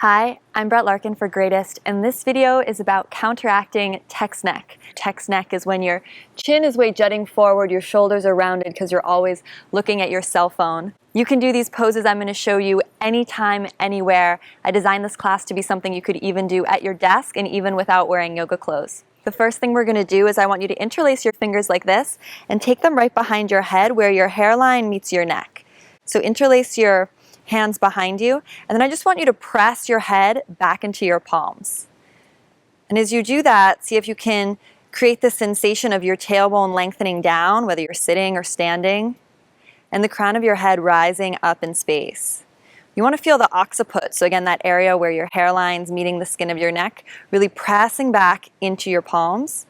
Hi, I'm Brett Larkin for Greatist, and this video is about counteracting text neck. Text neck is when your chin is way jutting forward, your shoulders are rounded because you're always looking at your cell phone. You can do these poses I'm going to show you anytime, anywhere. I designed this class to be something you could even do at your desk and even without wearing yoga clothes. The first thing we're going to do is I want you to interlace your fingers like this and take them right behind your head where your hairline meets your neck. So interlace your hands behind you, and then I just want you to press your head back into your palms. And as you do that, see if you can create the sensation of your tailbone lengthening down, whether you're sitting or standing, and the crown of your head rising up in space. You want to feel the occiput, so again, that area where your hairline's meeting the skin of your neck, really pressing back into your palms,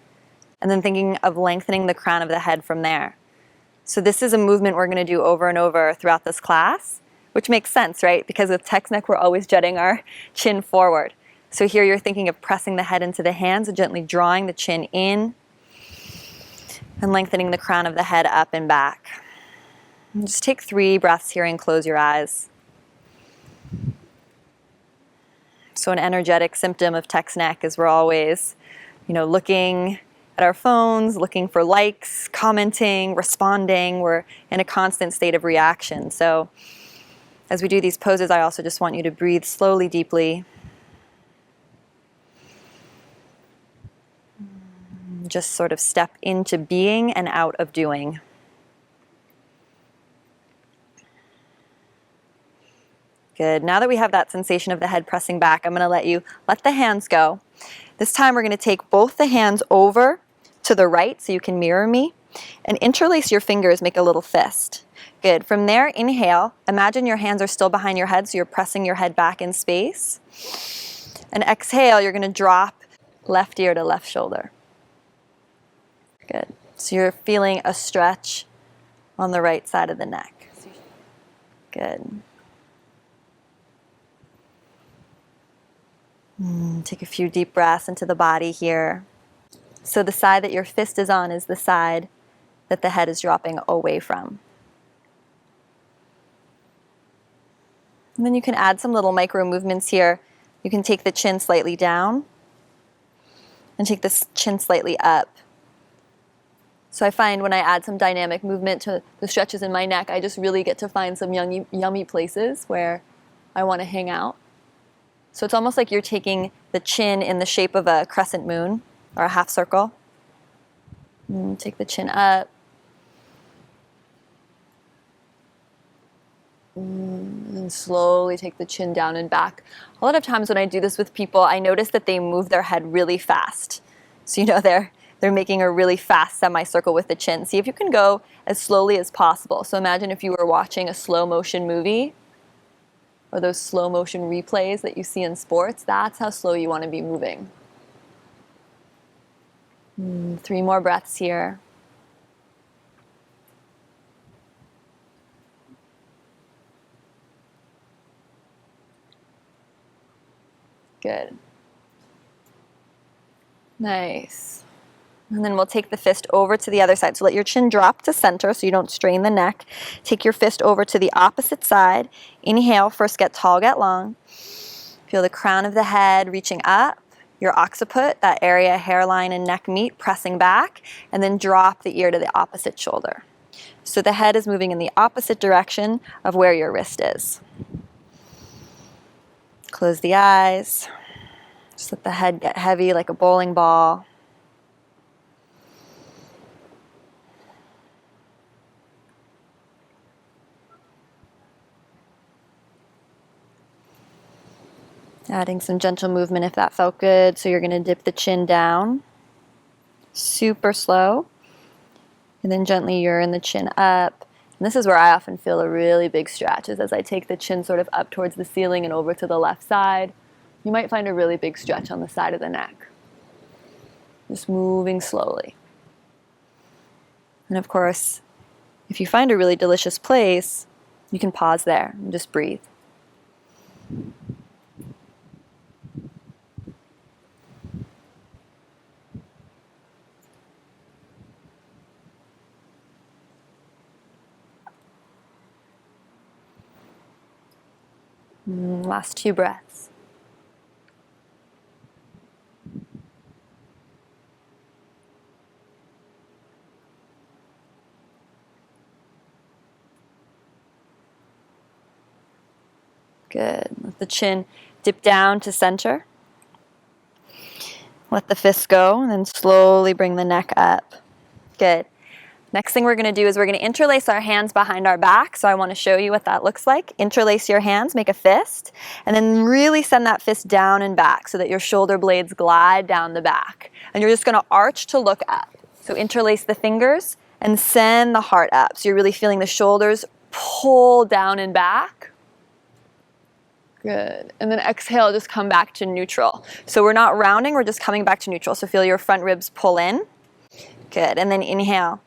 and then thinking of lengthening the crown of the head from there. So this is a movement we're going to do over and over throughout this class, which makes sense, right? Because with text neck, we're always jutting our chin forward. So here you're thinking of pressing the head into the hands and gently drawing the chin in and lengthening the crown of the head up and back. And just take 3 breaths here and close your eyes. So an energetic symptom of text neck is we're always, looking at our phones, looking for likes, commenting, responding. We're in a constant state of reaction. So as we do these poses, I also just want you to breathe slowly, deeply. Just sort of step into being and out of doing. Good. Now that we have that sensation of the head pressing back, I'm going to let the hands go. This time we're going to take both the hands over to the right so you can mirror me and interlace your fingers, make a little fist. Good. From there, inhale. Imagine your hands are still behind your head, so you're pressing your head back in space. And exhale, you're going to drop left ear to left shoulder. Good. So you're feeling a stretch on the right side of the neck. Good. Take a few deep breaths into the body here. So the side that your fist is on is the side that the head is dropping away from. And then you can add some little micro movements here. You can take the chin slightly down and take the chin slightly up. So I find when I add some dynamic movement to the stretches in my neck, I just really get to find some yummy places where I want to hang out. So it's almost like you're taking the chin in the shape of a crescent moon or a half circle. Take the chin up. And slowly take the chin down and back. A lot of times when I do this with people, I notice that they move their head really fast. So they're making a really fast semicircle with the chin. See if you can go as slowly as possible. So imagine if you were watching a slow motion movie or those slow motion replays that you see in sports. That's how slow you want to be moving. 3 more breaths here. Good. Nice. And then we'll take the fist over to the other side. So let your chin drop to center so you don't strain the neck. Take your fist over to the opposite side. Inhale, first get tall, get long. Feel the crown of the head reaching up. Your occiput, that area hairline and neck meet, pressing back. And then drop the ear to the opposite shoulder. So the head is moving in the opposite direction of where your wrist is. Close the eyes. Just let the head get heavy like a bowling ball. Adding some gentle movement if that felt good. So you're going to dip the chin down. Super slow. And then gently urine the chin up. And this is where I often feel a really big stretch, is as I take the chin sort of up towards the ceiling and over to the left side. You might find a really big stretch on the side of the neck. Just moving slowly. And of course, if you find a really delicious place, you can pause there and just breathe. Last 2 breaths. Good. Let the chin dip down to center. Let the fists go, and then slowly bring the neck up. Good. Next thing we're going to do is we're going to interlace our hands behind our back. So I want to show you what that looks like. Interlace your hands, make a fist, and then really send that fist down and back so that your shoulder blades glide down the back. And you're just going to arch to look up. So interlace the fingers and send the heart up. So you're really feeling the shoulders pull down and back. Good. And then exhale, just come back to neutral. So we're not rounding, we're just coming back to neutral. So feel your front ribs pull in. Good. And then inhale.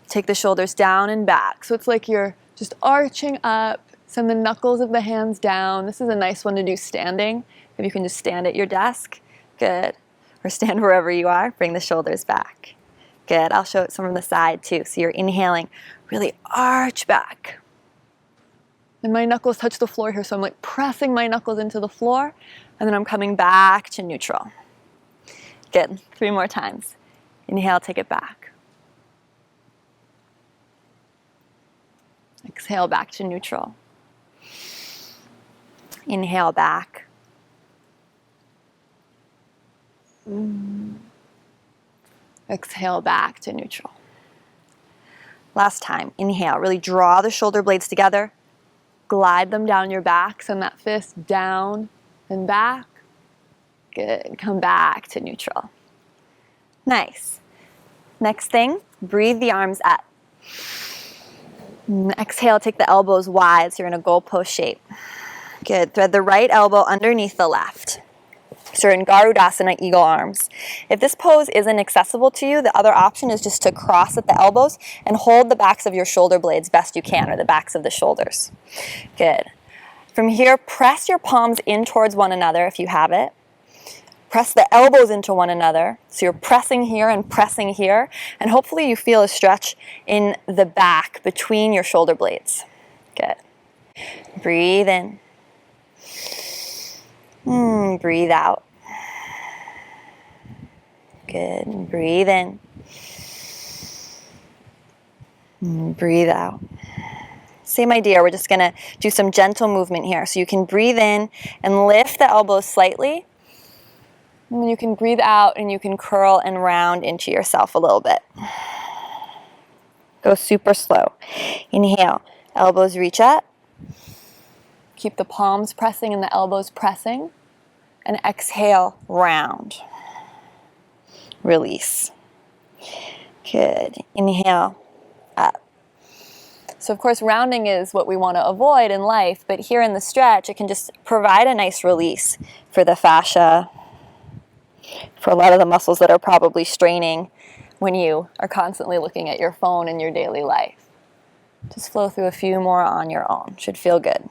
Take the shoulders down and back. So it's like you're just arching up. Send the knuckles of the hands down. This is a nice one to do standing. If you can just stand at your desk. Good. Or stand wherever you are. Bring the shoulders back. Good. I'll show it some from the side too. So you're inhaling. Really arch back. And my knuckles touch the floor here, so I'm like pressing my knuckles into the floor, and then I'm coming back to neutral. Good. 3 more times. Inhale, take it back. Exhale, back to neutral. Inhale, back. Exhale, back to neutral. Last time. Inhale. Really draw the shoulder blades together. Glide them down your back. Send that fist down and back. Good. Come back to neutral. Nice. Next thing, breathe the arms up. Exhale, take the elbows wide, so you're in a goalpost shape. Good. Thread the right elbow underneath the left. So you're in Garudasana, eagle arms. If this pose isn't accessible to you, the other option is just to cross at the elbows and hold the backs of your shoulder blades best you can, or the backs of the shoulders. Good. From here, press your palms in towards one another if you have it. Press the elbows into one another. So you're pressing here and pressing here. And hopefully you feel a stretch in the back between your shoulder blades. Good. Breathe in. Breathe out. Good. Breathe in. Breathe out. Same idea. We're just going to do some gentle movement here. So you can breathe in and lift the elbows slightly. And then you can breathe out and you can curl and round into yourself a little bit. Go super slow. Inhale. Elbows reach up. Keep the palms pressing and the elbows pressing. And exhale, round. Release. Good. Inhale, up. So of course, rounding is what we want to avoid in life, but here in the stretch, it can just provide a nice release for the fascia, for a lot of the muscles that are probably straining when you are constantly looking at your phone in your daily life. Just flow through a few more on your own. Should feel good.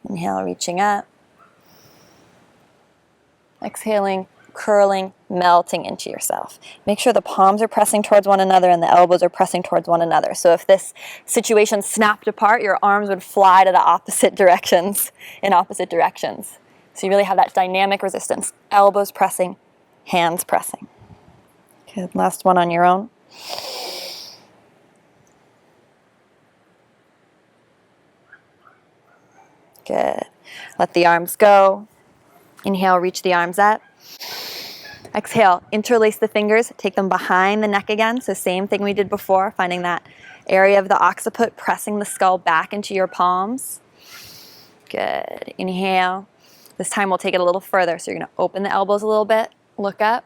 Inhale, reaching up. Exhaling, curling, melting into yourself. Make sure the palms are pressing towards one another and the elbows are pressing towards one another. So if this situation snapped apart, your arms would fly to the opposite directions, in opposite directions. So you really have that dynamic resistance. Elbows pressing, hands pressing. Good. Last one on your own. Good. Let the arms go. Inhale, reach the arms up. Exhale, interlace the fingers, take them behind the neck again. So same thing we did before, finding that area of the occiput, pressing the skull back into your palms. Good. Inhale. This time we'll take it a little further. So you're going to open the elbows a little bit, look up.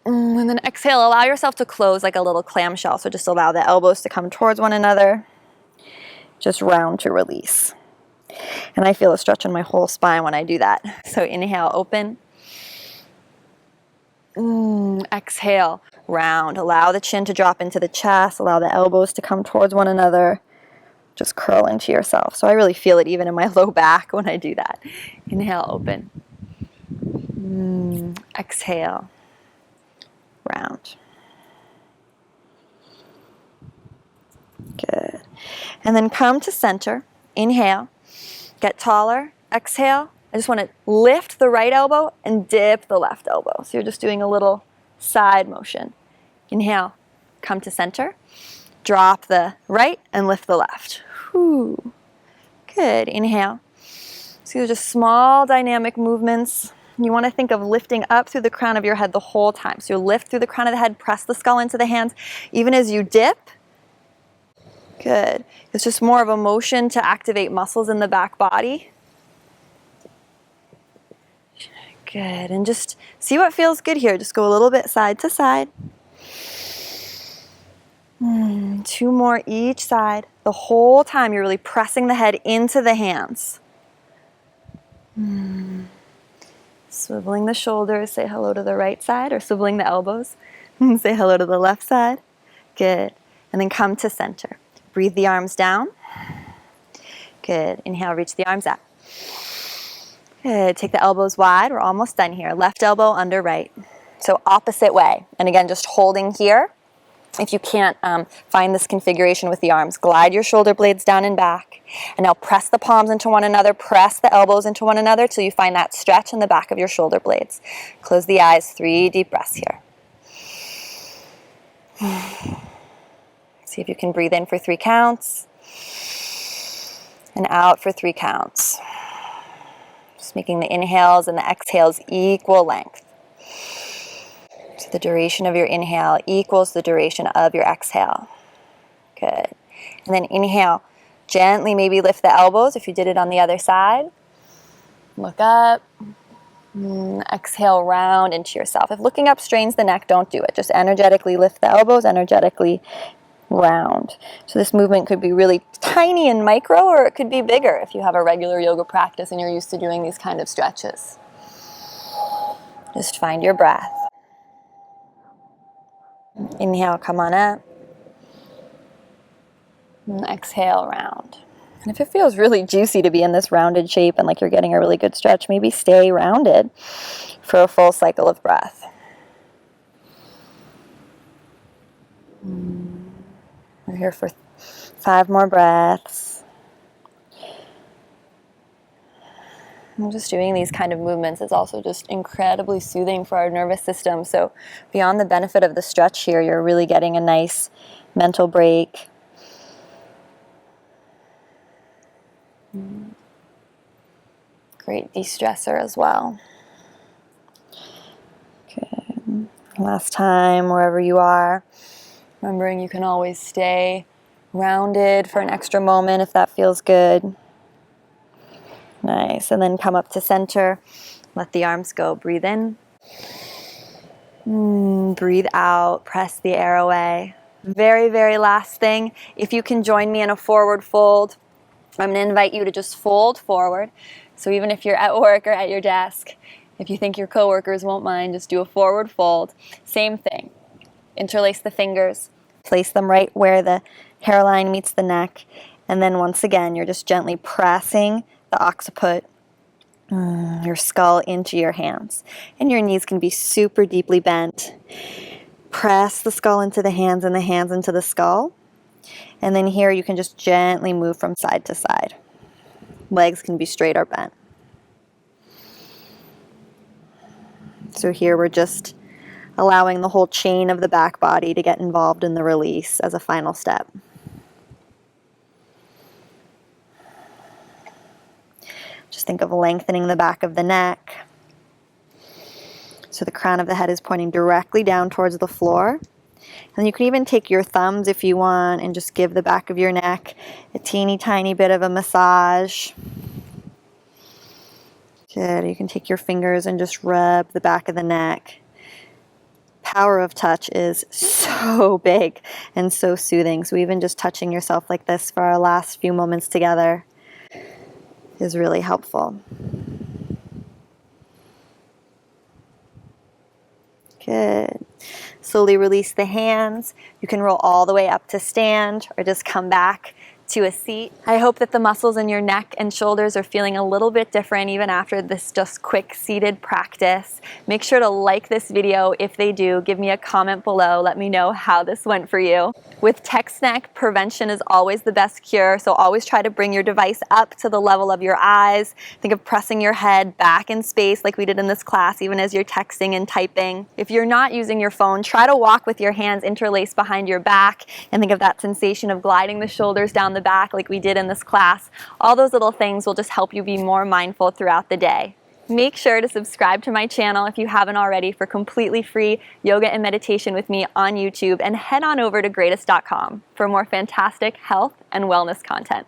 And then exhale, allow yourself to close like a little clamshell. So just allow the elbows to come towards one another. Just round to release. And I feel a stretch in my whole spine when I do that. So inhale, open. Exhale, round. Allow the chin to drop into the chest. Allow the elbows to come towards one another. Just curl into yourself. So I really feel it even in my low back when I do that. Inhale, open. Exhale, round. Good. And then come to center. Inhale. Get taller. Exhale. I just want to lift the right elbow and dip the left elbow. So you're just doing a little side motion. Inhale. come to center. Drop the right and lift the left. Whew. Good, inhale. So these are just small dynamic movements. You want to think of lifting up through the crown of your head the whole time. So you lift through the crown of the head, press the skull into the hands. Even as you dip, good. It's just more of a motion to activate muscles in the back body. Good, and just see what feels good here. Just go a little bit side to side. 2 more each side. The whole time you're really pressing the head into the hands. Swiveling the shoulders, say hello to the right side, or swiveling the elbows, say hello to the left side. Good, and then come to center. Breathe the arms down. Good, inhale, reach the arms up. Good, take the elbows wide, we're almost done here. Left elbow under right. So opposite way, and again, just holding here. If you can't find this configuration with the arms, glide your shoulder blades down and back. And now press the palms into one another, press the elbows into one another till you find that stretch in the back of your shoulder blades. Close the eyes, 3 deep breaths here. See if you can breathe in for 3 counts. And out for 3 counts. Just making the inhales and the exhales equal length. So the duration of your inhale equals the duration of your exhale. Good. And then inhale. Gently maybe lift the elbows if you did it on the other side. Look up. Exhale, round into yourself. If looking up strains the neck, don't do it. Just energetically lift the elbows, energetically round. So this movement could be really tiny and micro, or it could be bigger if you have a regular yoga practice and you're used to doing these kind of stretches. Just find your breath. Inhale, come on up. And exhale, round. And if it feels really juicy to be in this rounded shape and like you're getting a really good stretch, maybe stay rounded for a full cycle of breath. We're here for 5 more breaths. And just doing these kind of movements is also just incredibly soothing for our nervous system. So beyond the benefit of the stretch here, you're really getting a nice mental break. Great de-stressor as well. Okay. Last time, wherever you are, remembering you can always stay rounded for an extra moment if that feels good. Nice, and then come up to center. Let the arms go. Breathe in. Breathe out. Press the air away. Very, very last thing. If you can join me in a forward fold, I'm going to invite you to just fold forward. So even if you're at work or at your desk, if you think your coworkers won't mind, just do a forward fold. Same thing. Interlace the fingers. Place them right where the hairline meets the neck. And then once again, you're just gently pressing the occiput, your skull into your hands. And your knees can be super deeply bent. Press the skull into the hands and the hands into the skull. And then here you can just gently move from side to side. Legs can be straight or bent. So here we're just allowing the whole chain of the back body to get involved in the release as a final step. Just think of lengthening the back of the neck. So the crown of the head is pointing directly down towards the floor. And you can even take your thumbs if you want and just give the back of your neck a teeny tiny bit of a massage. Good. You can take your fingers and just rub the back of the neck. Power of touch is so big and so soothing. So even just touching yourself like this for our last few moments together is really helpful. Good. Slowly release the hands. You can roll all the way up to stand or just come back to a seat. I hope that the muscles in your neck and shoulders are feeling a little bit different even after this just quick seated practice. Make sure to like this video if they do. Give me a comment below. Let me know how this went for you. With text neck, prevention is always the best cure, so always try to bring your device up to the level of your eyes. Think of pressing your head back in space like we did in this class, even as you're texting and typing. If you're not using your phone, try to walk with your hands interlaced behind your back and think of that sensation of gliding the shoulders down the back like we did in this class. All those little things will just help you be more mindful throughout the day. Make sure to subscribe to my channel if you haven't already for completely free yoga and meditation with me on YouTube, and head on over to greatist.com for more fantastic health and wellness content.